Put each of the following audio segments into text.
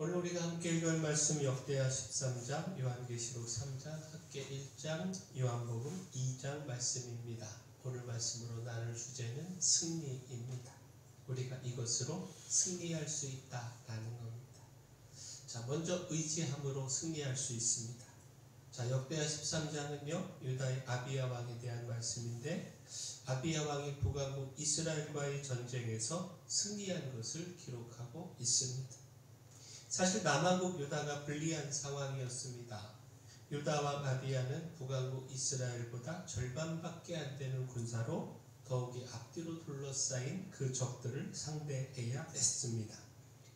오늘 우리가 함께 읽을 말씀 역대하 13장, 요한계시록 3장, 학계 1장, 요한복음 2장 말씀입니다. 오늘 말씀으로 나눌 주제는 승리입니다. 우리가 이것으로 승리할 수 있다라는 겁니다. 자, 먼저 의지함으로 승리할 수 있습니다. 자, 역대하 13장은요, 유다의 아비야 왕에 대한 말씀인데, 아비야 왕이 북왕국 이스라엘과의 전쟁에서 승리한 것을 기록하고 있습니다. 사실 남왕국 유다가 불리한 상황이었습니다. 유다 왕 아비야는 북왕국 이스라엘보다 절반밖에 안 되는 군사로 더욱이 앞뒤로 둘러싸인 그 적들을 상대해야 했습니다.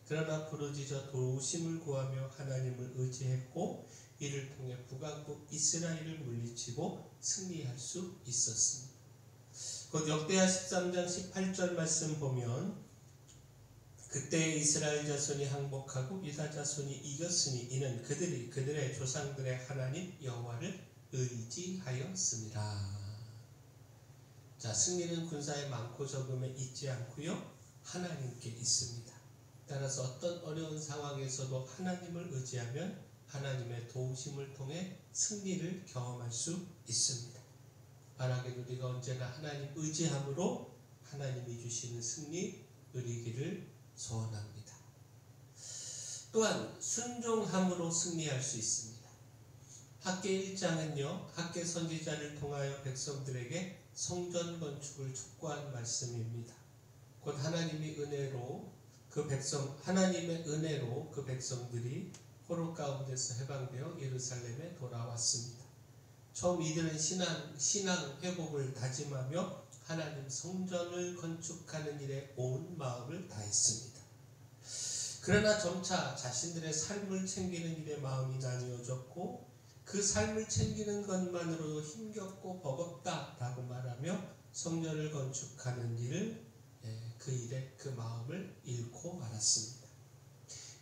그러나 부르짖어 도우심을 구하며 하나님을 의지했고 이를 통해 북왕국 이스라엘을 물리치고 승리할 수 있었습니다. 곧 역대하 13장 18절 말씀 보면 그때 이스라엘 자손이 항복하고 유다 자손이 이겼으니 이는 그들이 그들의 조상들의 하나님 여호와를 의지하였습니다. 자, 승리는 군사의 많고 적음에 있지 않고요, 하나님께 있습니다. 따라서 어떤 어려운 상황에서도 하나님을 의지하면 하나님의 도우심을 통해 승리를 경험할 수 있습니다. 바라기를 우리가 언제나 하나님 의지함으로 하나님이 주시는 승리 누리기를 소원합니다. 또한 순종함으로 승리할 수 있습니다. 학계 1장은요, 학계 선지자를 통하여 백성들에게 성전 건축을 촉구한 말씀입니다. 곧 하나님의 은혜로 그 백성들이 포로 가운데서 해방되어 예루살렘에 돌아왔습니다. 처음 이들은 신앙 회복을 다짐하며 하나님 성전을 건축하는 일에 온 마음을 다했습니다. 그러나 점차 자신들의 삶을 챙기는 일에 마음이 나뉘어졌고 그 삶을 챙기는 것만으로도 힘겹고 버겁다라고 말하며 성전을 건축하는 그 일에 그 마음을 잃고 말았습니다.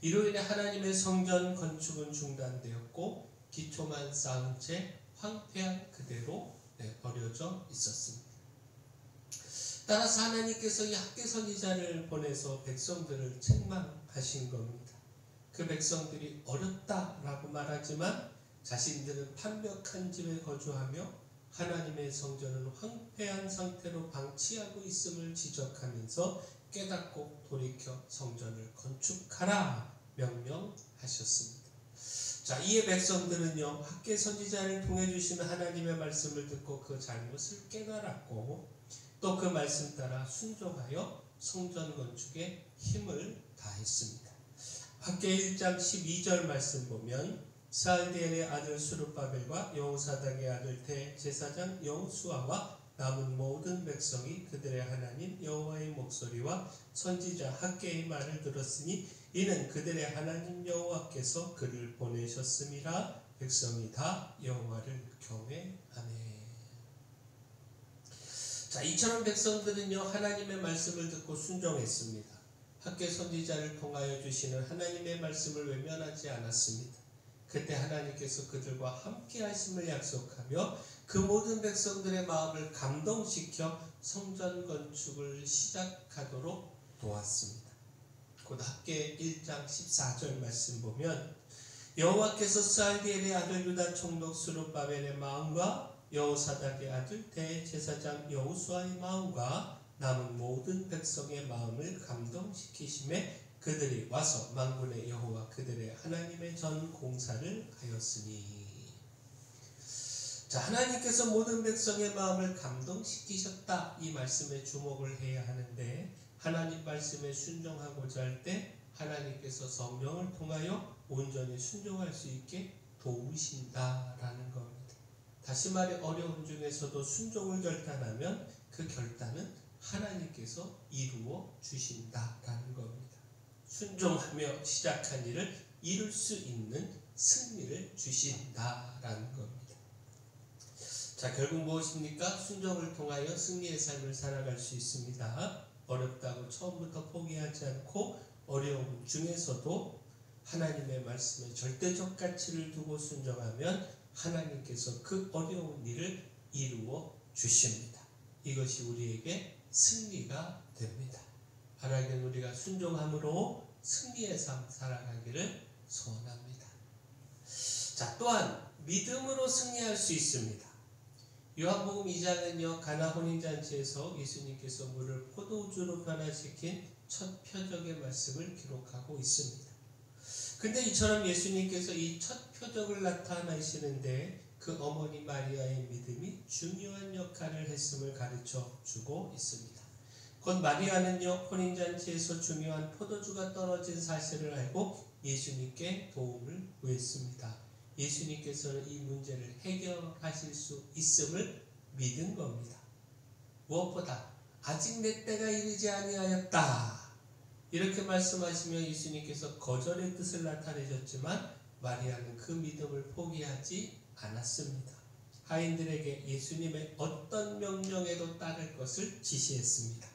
이로 인해 하나님의 성전 건축은 중단되었고 기초만 쌓은 채 황폐한 그대로 버려져 있었습니다. 따라서 하나님께서 이 학계 선지자를 보내서 백성들을 책망하신 겁니다. 그 백성들이 어렵다라고 말하지만 자신들은 판벽한 집에 거주하며 하나님의 성전은 황폐한 상태로 방치하고 있음을 지적하면서 깨닫고 돌이켜 성전을 건축하라 명령하셨습니다. 자, 이에 백성들은요, 학계 선지자를 통해 주시는 하나님의 말씀을 듣고 그 잘못을 깨달았고 또 그 말씀 따라 순종하여 성전 건축에 힘을 다했습니다. 학계 1장 12절 말씀 보면 스알디엘의 아들 스룹바벨과 여호사닥의 아들 대제사장 여호수아와 남은 모든 백성이 그들의 하나님 여호와의 목소리와 선지자 학계의 말을 들었으니 이는 그들의 하나님 여호와께서 그를 보내셨음이라. 백성이 다 여호와를 경외하네. 자, 이처럼 백성들은요, 하나님의 말씀을 듣고 순종했습니다. 학계 선지자를 통하여 주시는 하나님의 말씀을 외면하지 않았습니다. 그때 하나님께서 그들과 함께 하심을 약속하며 그 모든 백성들의 마음을 감동시켜 성전 건축을 시작하도록 도왔습니다. 곧 학계 1장 14절 말씀 보면 여호와께서 스알디엘의 아들 유다 총독 스룹바벨의 마음과 여호사닥의 아들 대제사장 여호수아의 마음과 남은 모든 백성의 마음을 감동시키심에 그들이 와서 만군의 여호와 그들의 하나님의 전 공사를 하였으니. 자, 하나님께서 모든 백성의 마음을 감동시키셨다. 이 말씀에 주목을 해야 하는데 하나님 말씀에 순종하고자 할 때 하나님께서 성령을 통하여 온전히 순종할 수 있게 도우신다라는 겁니다. 다시 말해 어려움 중에서도 순종을 결단하면 그 결단은 하나님께서 이루어 주신다라는 겁니다. 순종하며 시작한 일을 이룰 수 있는 승리를 주신다라는 겁니다. 자, 결국 무엇입니까? 순종을 통하여 승리의 삶을 살아갈 수 있습니다. 어렵다고 처음부터 포기하지 않고 어려움 중에서도 하나님의 말씀에 절대적 가치를 두고 순종하면 하나님께서 그 어려운 일을 이루어 주십니다. 이것이 우리에게 승리가 됩니다. 바라기는 우리가 순종함으로 승리의 삶 살아가기를 소원합니다. 자, 또한 믿음으로 승리할 수 있습니다. 요한복음 2장은요, 가나 혼인잔치에서 예수님께서 물을 포도주로 변화시킨 첫 표적의 말씀을 기록하고 있습니다. 근데 이처럼 예수님께서 이 첫 표적을 나타내시는데 그 어머니 마리아의 믿음이 중요한 역할을 했음을 가르쳐 주고 있습니다. 곧 마리아는요, 혼인잔치에서 중요한 포도주가 떨어진 사실을 알고 예수님께 도움을 구했습니다. 예수님께서는 이 문제를 해결하실 수 있음을 믿은 겁니다. 무엇보다 아직 내 때가 이르지 아니하였다, 이렇게 말씀하시며 예수님께서 거절의 뜻을 나타내셨지만 마리아는 그 믿음을 포기하지 않았습니다. 하인들에게 예수님의 어떤 명령에도 따를 것을 지시했습니다.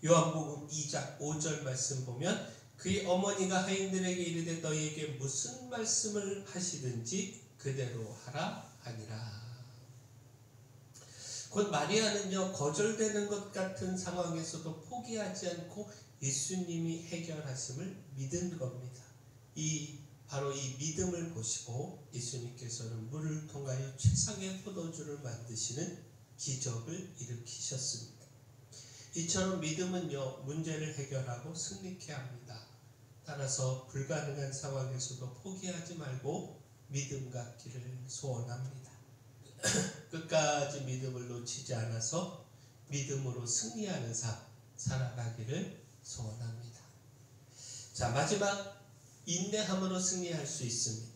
요한복음 2장 5절 말씀 보면 그의 어머니가 하인들에게 이르되 너희에게 무슨 말씀을 하시든지 그대로 하라 하니라. 곧 마리아는요, 거절되는 것 같은 상황에서도 포기하지 않고 예수님이 해결하심을 믿은 겁니다. 바로 이 믿음을 보시고 예수님께서는 물을 통하여 최상의 포도주를 만드시는 기적을 일으키셨습니다. 이처럼 믿음은요, 문제를 해결하고 승리케 합니다. 따라서 불가능한 상황에서도 포기하지 말고 믿음 갖기를 소원합니다. 끝까지 믿음을 놓치지 않아서 믿음으로 승리하는 삶 살아가기를 소원합니다. 자, 마지막, 인내함으로 승리할 수 있습니다.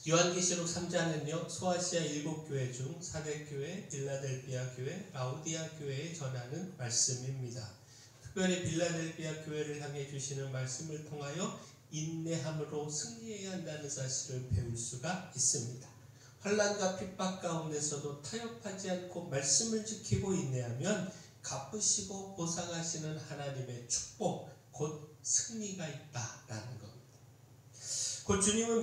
요한계시록 3장은요, 소아시아 7교회 중 사대교회, 빌라델비아 교회, 라오디아 교회에 전하는 말씀입니다. 특별히 빌라델비아 교회를 향해 주시는 말씀을 통하여 인내함으로 승리해야 한다는 사실을 배울 수가 있습니다. 환난과 핍박 가운데서도 타협하지 않고 말씀을 지키고 인내하면 갚으시고 보상하시는 하나님의 축복, 곧 승리가 있다라는 겁니다. 곧 주님은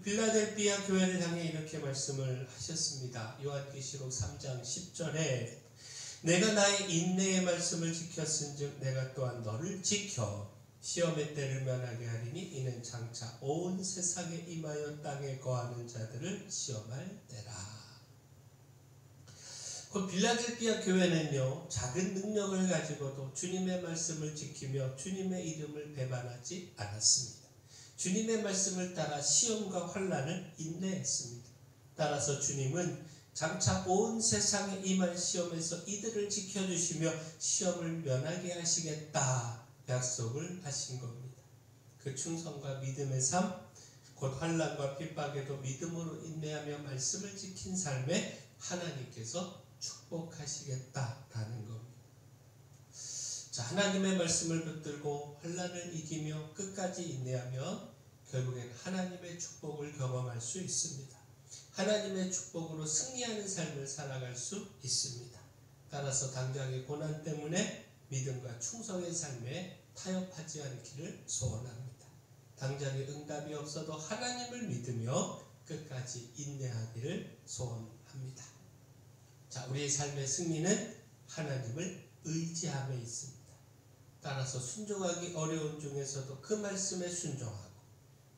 빌라델비아 교회를 향해 이렇게 말씀을 하셨습니다. 요한계시록 3장 10절에 내가 나의 인내의 말씀을 지켰은즉 내가 또한 너를 지켜 시험의 때를 면하게 하리니 이는 장차 온 세상에 임하여 땅에 거하는 자들을 시험할 때라. 그 빌라델비아 교회는요, 작은 능력을 가지고도 주님의 말씀을 지키며 주님의 이름을 배반하지 않았습니다. 주님의 말씀을 따라 시험과 환난을 인내했습니다. 따라서 주님은 장차 온 세상에 임할 시험에서 이들을 지켜주시며 시험을 면하게 하시겠다 약속을 하신 겁니다. 그 충성과 믿음의 삶, 곧 환난과 핍박에도 믿음으로 인내하며 말씀을 지킨 삶에 하나님께서 축복하시겠다라는 겁니다. 자, 하나님의 말씀을 붙들고 환난을 이기며 끝까지 인내하면 결국엔 하나님의 축복을 경험할 수 있습니다. 하나님의 축복으로 승리하는 삶을 살아갈 수 있습니다. 따라서 당장의 고난 때문에 믿음과 충성의 삶에 타협하지 않기를 소원합니다. 당장의 응답이 없어도 하나님을 믿으며 끝까지 인내하기를 소원합니다. 자, 우리의 삶의 승리는 하나님을 의지함에 있습니다. 따라서 순종하기 어려운 중에서도 그 말씀에 순종하고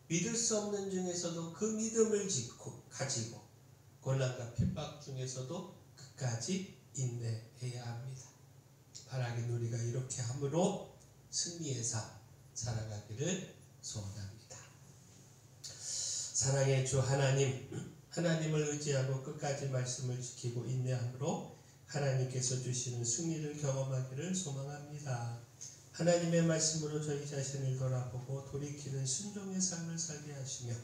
믿을 수 없는 중에서도 그 믿음을 가지고 고난과 핍박 중에서도 끝까지 인내해야 합니다. 바라긴 우리가 이렇게 함으로 승리의 삶 살아가기를 소원합니다. 사랑의 주 하나님을 의지하고 끝까지 말씀을 지키고 인내함으로 하나님께서 주시는 승리를 경험하기를 소망합니다. 하나님의 말씀으로 저희 자신을 돌아보고 돌이키는 순종의 삶을 살게 하시며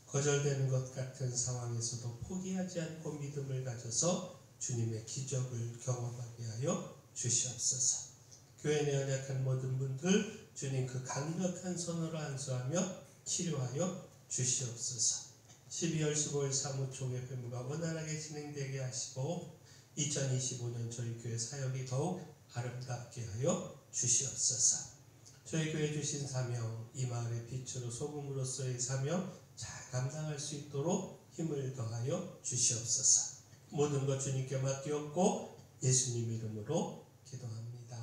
거절되는 것 같은 상황에서도 포기하지 않고 믿음을 가져서 주님의 기적을 경험하게 하여 주시옵소서. 교회 내 연약한 모든 분들 주님 그 강력한 손으로 안수하며 치료하여 주시옵소서. 12월 15일 사무총회 회무가 원활하게 진행되게 하시고 2025년 저희 교회 사역이 더욱 아름답게 하여 주시옵소서. 저희 교회 주신 사명, 이 마을의 빛으로 소금으로서의 사명 잘 감당할 수 있도록 힘을 더하여 주시옵소서. 모든 것 주님께 맡기옵고 예수님 이름으로 기도합니다.